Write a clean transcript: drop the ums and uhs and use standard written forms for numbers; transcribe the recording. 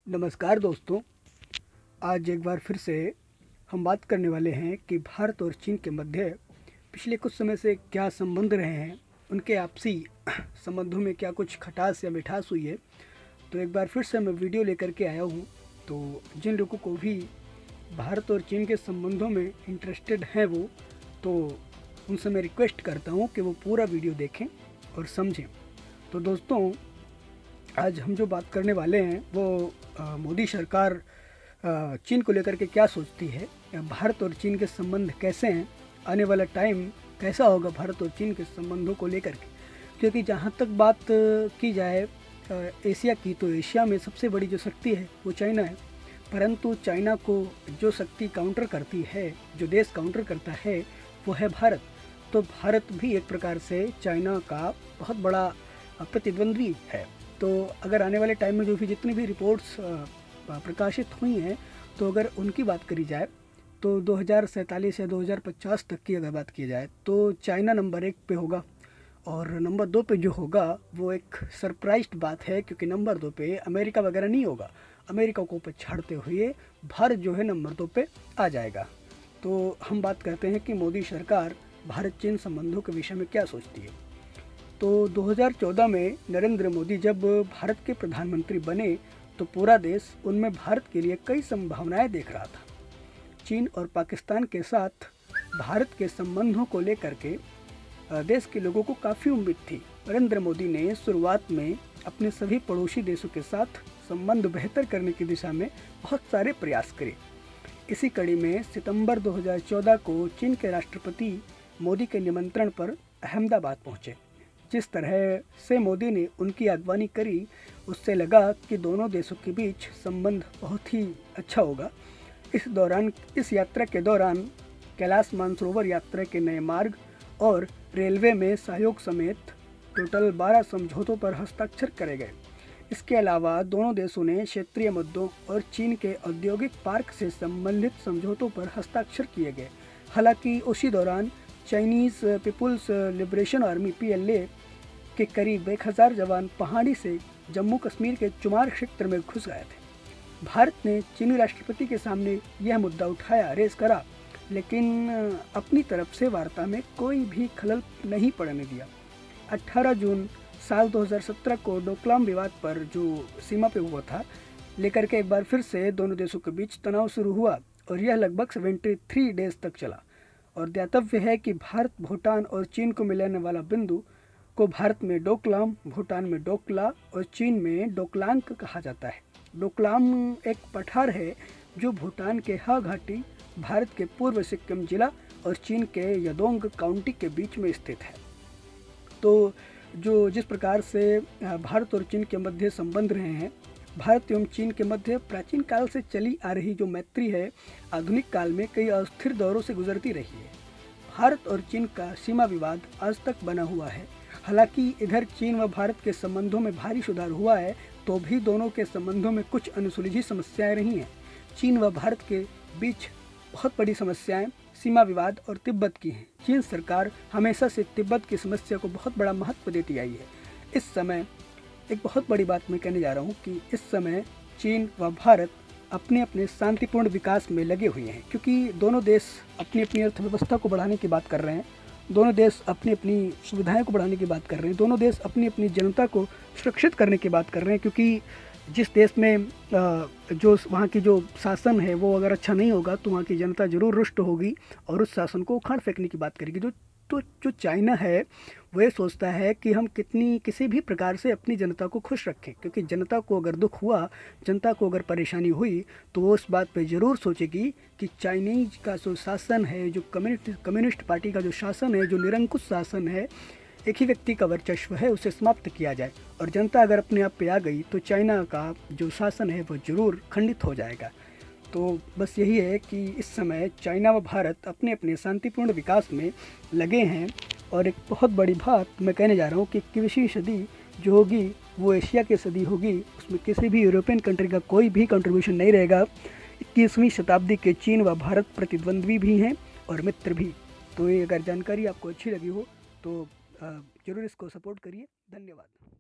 नमस्कार दोस्तों। आज एक बार फिर से हम बात करने वाले हैं कि भारत और चीन के मध्य पिछले कुछ समय से क्या संबंध रहे हैं, उनके आपसी संबंधों में क्या कुछ खटास या मिठास हुई है। तो एक बार फिर से मैं वीडियो लेकर के आया हूँ। तो जिन लोगों को भी भारत और चीन के संबंधों में इंटरेस्टेड हैं वो, तो उनसे मैं रिक्वेस्ट करता हूँ कि वो पूरा वीडियो देखें और समझें। तो दोस्तों, आज हम जो बात करने वाले हैं वो मोदी सरकार चीन को लेकर के क्या सोचती है, भारत और चीन के संबंध कैसे हैं, आने वाला टाइम कैसा होगा भारत और चीन के संबंधों को लेकर के। क्योंकि जहाँ तक बात की जाए एशिया की, तो एशिया में सबसे बड़ी जो शक्ति है वो चाइना है। परंतु चाइना को जो शक्ति काउंटर करती है, जो देश काउंटर करता है, वो है भारत। तो भारत भी एक प्रकार से चाइना का बहुत बड़ा प्रतिद्वंद्वी है। तो अगर आने वाले टाइम में जो भी जितनी भी रिपोर्ट्स प्रकाशित हुई हैं, तो अगर उनकी बात करी जाए तो 2047 या 2050 तक की अगर बात की जाए तो चाइना नंबर 1 पे होगा और नंबर 2 पे जो होगा वो एक सरप्राइज्ड बात है, क्योंकि नंबर 2 पे अमेरिका वगैरह नहीं होगा। अमेरिका को पछाड़ते हुए भारत जो है नंबर 2 पे आ जाएगा। तो हम बात करते हैं कि मोदी सरकार भारत चीन संबंधों के विषय में क्या सोचती है। तो 2014 में नरेंद्र मोदी जब भारत के प्रधानमंत्री बने तो पूरा देश उनमें भारत के लिए कई संभावनाएं देख रहा था। चीन और पाकिस्तान के साथ भारत के संबंधों को लेकर के देश के लोगों को काफ़ी उम्मीद थी। नरेंद्र मोदी ने शुरुआत में अपने सभी पड़ोसी देशों के साथ संबंध बेहतर करने की दिशा में बहुत सारे प्रयास करे। इसी कड़ी में सितंबर 2014 को चीन के राष्ट्रपति मोदी के निमंत्रण पर अहमदाबाद पहुँचे। जिस तरह से मोदी ने उनकी अगवानी करी, उससे लगा कि दोनों देशों के बीच संबंध बहुत ही अच्छा होगा। इस यात्रा के दौरान कैलाश मानसरोवर यात्रा के नए मार्ग और रेलवे में सहयोग समेत टोटल 12 समझौतों पर हस्ताक्षर करे गए। इसके अलावा दोनों देशों ने क्षेत्रीय मुद्दों और चीन के औद्योगिक पार्क से संबंधित समझौतों पर हस्ताक्षर किए गए। हालांकि उसी दौरान Chinese People's Liberation Army PLA के करीब 1000 जवान पहाड़ी से जम्मू कश्मीर के चुमार क्षेत्र में घुस गए थे। भारत ने चीनी राष्ट्रपति के सामने यह मुद्दा उठाया, रेस करा, लेकिन अपनी तरफ से वार्ता में कोई भी खलल नहीं पड़ने दिया। 18 जून साल 2017 को डोकलाम विवाद पर जो सीमा पे हुआ था लेकर के एक बार फिर से दोनों देशों के बीच तनाव शुरू हुआ और यह लगभग 73 डेज तक चला। और ज्ञातव्य है कि भारत, भूटान और चीन को मिलाने वाला बिंदु को भारत में डोकलाम, भूटान में डोकला और चीन में डोकलांग कहा जाता है। डोकलाम एक पठार है जो भूटान के हा घाटी, भारत के पूर्व सिक्किम जिला और चीन के यदोंग काउंटी के बीच में स्थित है। तो जिस प्रकार से भारत और चीन के मध्य संबंध रहे हैं, भारत एवं चीन के मध्य प्राचीन काल से चली आ रही जो मैत्री है, आधुनिक काल में कई अस्थिर दौरों से गुजरती रही है। भारत और चीन का सीमा विवाद आज तक बना हुआ है। हालांकि इधर चीन व भारत के संबंधों में भारी सुधार हुआ है, तो भी दोनों के संबंधों में कुछ अनसुलझी समस्याएं रही हैं। चीन व भारत के बीच बहुत बड़ी समस्याएं सीमा विवाद और तिब्बत की हैं। चीन सरकार हमेशा से तिब्बत की समस्या को बहुत बड़ा महत्व देती आई है। इस समय एक बहुत बड़ी बात मैं कहने जा रहा हूँ कि इस समय चीन व भारत अपने अपने शांतिपूर्ण विकास में लगे हुए हैं, क्योंकि दोनों देश अपनी अपनी अर्थव्यवस्था को बढ़ाने की बात कर रहे हैं, दोनों देश अपनी अपनी सुविधाएं को बढ़ाने की बात कर रहे हैं, दोनों देश अपनी अपनी जनता को सुरक्षित करने की बात कर रहे हैं। क्योंकि जिस देश में जो वहाँ की जो शासन है वो अगर अच्छा नहीं होगा तो वहाँ की जनता जरूर रुष्ट होगी और उस शासन को उखाड़ फेंकने की बात करेगी। जो चाइना है वो ये सोचता है कि हम किसी भी प्रकार से अपनी जनता को खुश रखें, क्योंकि जनता को अगर दुख हुआ, जनता को अगर परेशानी हुई, तो वो उस बात पे ज़रूर सोचेगी कि चाइनीज का जो शासन है, जो कम्युनिस्ट पार्टी का जो शासन है, जो निरंकुश शासन है, एक ही व्यक्ति का वर्चस्व है, उसे समाप्त किया जाए। और जनता अगर अपने आप पे आ गई तो चाइना का जो शासन है वो ज़रूर खंडित हो जाएगा। तो बस यही है कि इस समय चाइना व भारत अपने अपने शांतिपूर्ण विकास में लगे हैं। और एक बहुत बड़ी बात मैं कहने जा रहा हूँ कि 21वीं सदी जो होगी वो एशिया की सदी होगी। उसमें किसी भी यूरोपियन कंट्री का कोई भी कंट्रीब्यूशन नहीं रहेगा। 21वीं शताब्दी के चीन व भारत प्रतिद्वंद्वी भी हैं और मित्र भी। तो ये अगर जानकारी आपको अच्छी लगी हो तो ज़रूर इसको सपोर्ट करिए। धन्यवाद।